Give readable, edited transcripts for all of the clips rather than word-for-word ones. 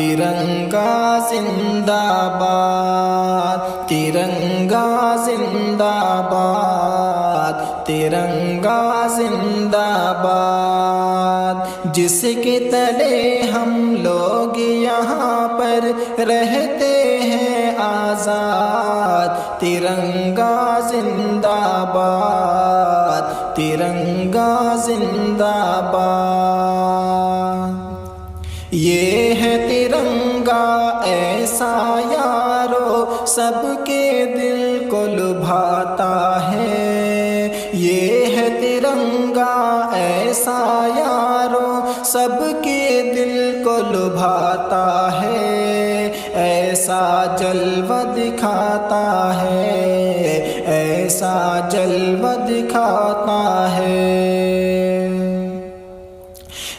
ترنگا زندہ باد، ترنگا زندہ باد، ترنگا زندہ باد۔ جس کے تلے ہم لوگ یہاں پر رہتے ہیں آزاد، ترنگا زندہ باد، ترنگا زندہ باد۔ یہ ہے ترنگا ایسا یارو سب کے دل کو لبھاتا ہے، یہ ہے ترنگا ایسا یارو سب کے دل کو لبھاتا ہے، ایسا جلوہ دکھاتا ہے، ایسا جلوہ دکھاتا ہے۔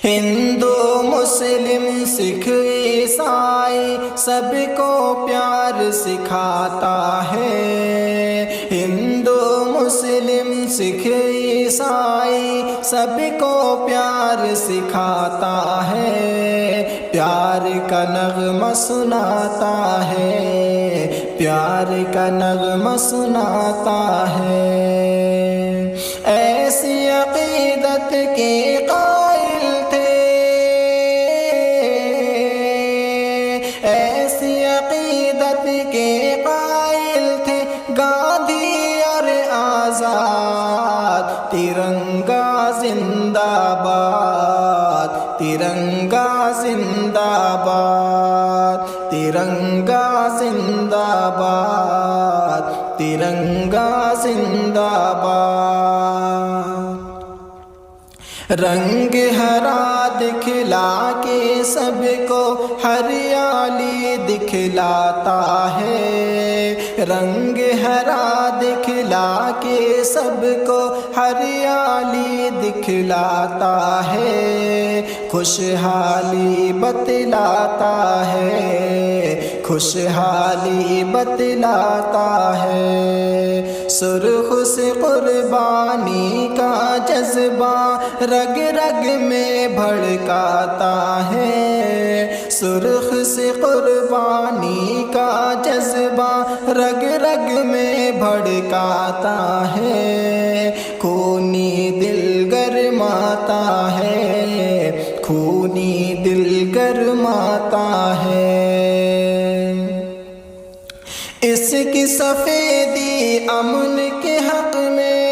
ہندو مسلم سکھ عیسائی سب کو پیار سکھاتا ہے، ہندو مسلم سکھ عیسائی سب کو پیار سکھاتا ہے، پیار کا نغمہ سناتا ہے، پیار کا نغمہ سناتا ہے۔ ایسی عقیدت کے قائل تھے، ایسی عقیدت کے قائل تھے گاندھی اور آزاد، ترنگا زندہ باد، ترنگا زندہ باد، ترنگا زندہ باد، ترنگا زندہ باد۔ رنگ ہرا دکھلا کے سب کو ہریالی دکھلاتا ہے، رنگ ہرا دکھلا کے سب کو ہریالی دکھلاتا ہے، خوشحالی بتلاتا ہے، خوشحالی بتلاتا ہے۔ سرخ سے قربانی کا جذبہ رگ رگ میں بھڑکاتا ہے، سرخ سے قربانی کا جذبہ رگ رگ میں بھڑکاتا ہے، خونی دل گرماتا ہے، خونی دل گرماتا ہے۔ اس کی سفیدی امن کے حق میں،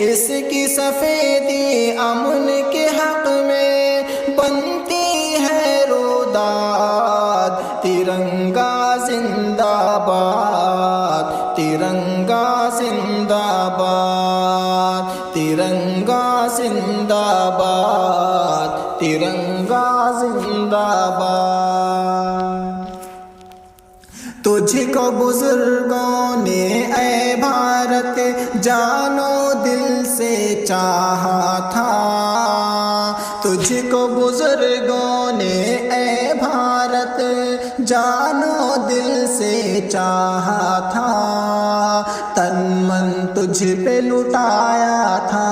اس کی سفیدی امن کے حق میں بنتی ہے روداد، ترنگا زندہ باد، ترنگا زندہ باد، ترنگا زندہ باد، ترنگا زندہ باد۔ تجھ کو بزرگوں نے اے بھارت جانو دل سے چاہا تھا، تجھ کو بزرگوں نے اے بھارت جانو دل سے چاہا تھا، تن من تجھ پہ لٹایا تھا،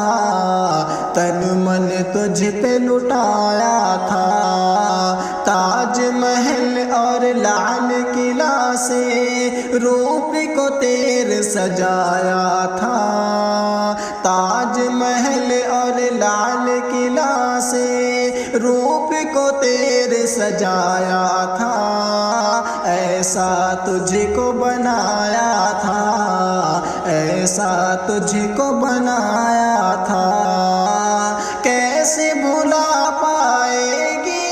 تن من تجھ پہ لٹایا تھا، تاج محل اور لال قلعہ سے روپ کو تیر سجایا تھا، تاج محل اور لال قلعہ سے روپ کو تیر سجایا تھا، ایسا تجھ کو بنایا تھا، ایسا تجھ کو بنایا تھا، کیسے بھلا پائے گی،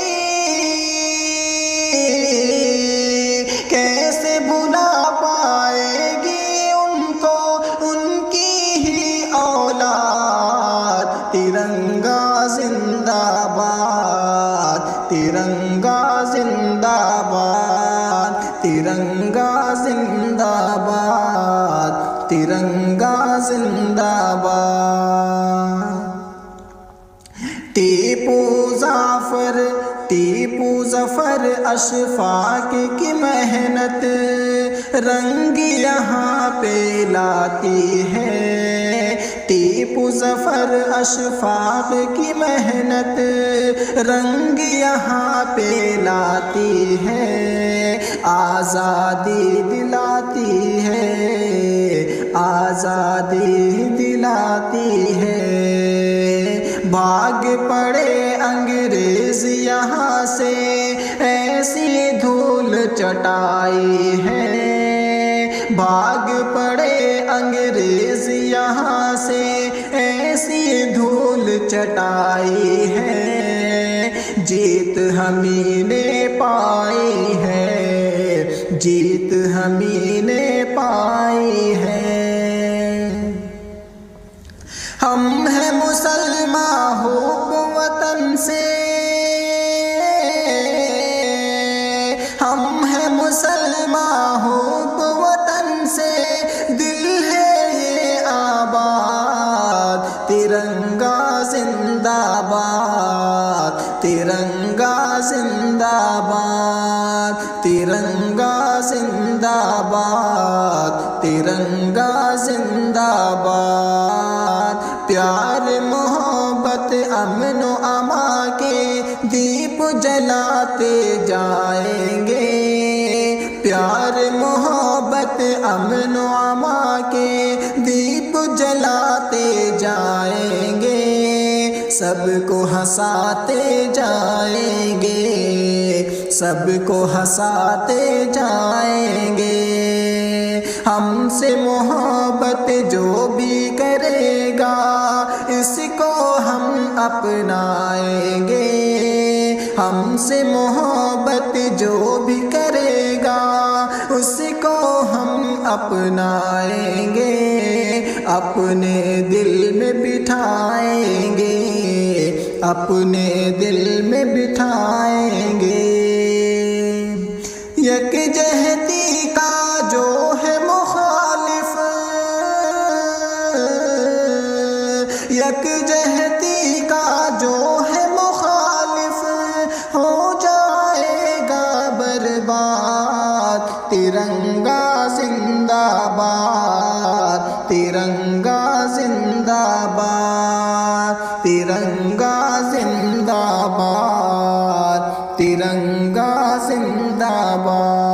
کیسے بھلا پائے گی ان کو ان کی ہی اولاد، ترنگا زندہ باد، ترنگا زندہ باد، ترنگا زندہ باد، ترنگا زندہ باد۔ ٹیپو ظفر اشفاق کی محنت رنگ یہاں پہ لاتی ہے، ٹیپو دیپ ظفر اشفاق کی محنت رنگ یہاں پہ لاتی ہے، آزادی دلاتی ہے، آزادی دلاتی ہے۔ بھاگ پڑے انگریز یہاں سے، ایسی دھول چٹائی ہے، بھاگ پڑے انگریز یہاں سے، ایسی دھول چٹائی ہے۔ جیت ہمیں نے پائی ہے، جیت ہمیں نے پائی ہے۔ ہم ہیں مسلمان حب وطن سے، ہم ہیں مسلمان حب وطن سے، دل ہے یہ آباد، ترنگا زندہ باد، ترنگا زندہ باد، ترنگا زندہ باد، ترنگا زندہ باد۔ پیار محبت امن و امان کے دیپ جلاتے جائیں گے، پیار محبت امن و امان کے دیپ جلاتے جائیں گے، سب کو ہنساتے جائیں گے، سب کو ہنساتے جائیں گے۔ ہم سے محبت جو بھی کرے گا، اس کو ہم اپنائیں گے، ہم سے محبت جو بھی کرے گا، اس کو ہم اپنائیں گے، اپنے دل میں بٹھائیں گے، اپنے دل میں بٹھائیں گے۔ یکجہتی کا جو ہے مخالف، یکجہتی کا جو ہے مخالف، ہو جائے گا برباد، ترنگا زندہ باد، ترنگا زندہ باد، ترنگا زندہ باد، ترنگا زندہ باد۔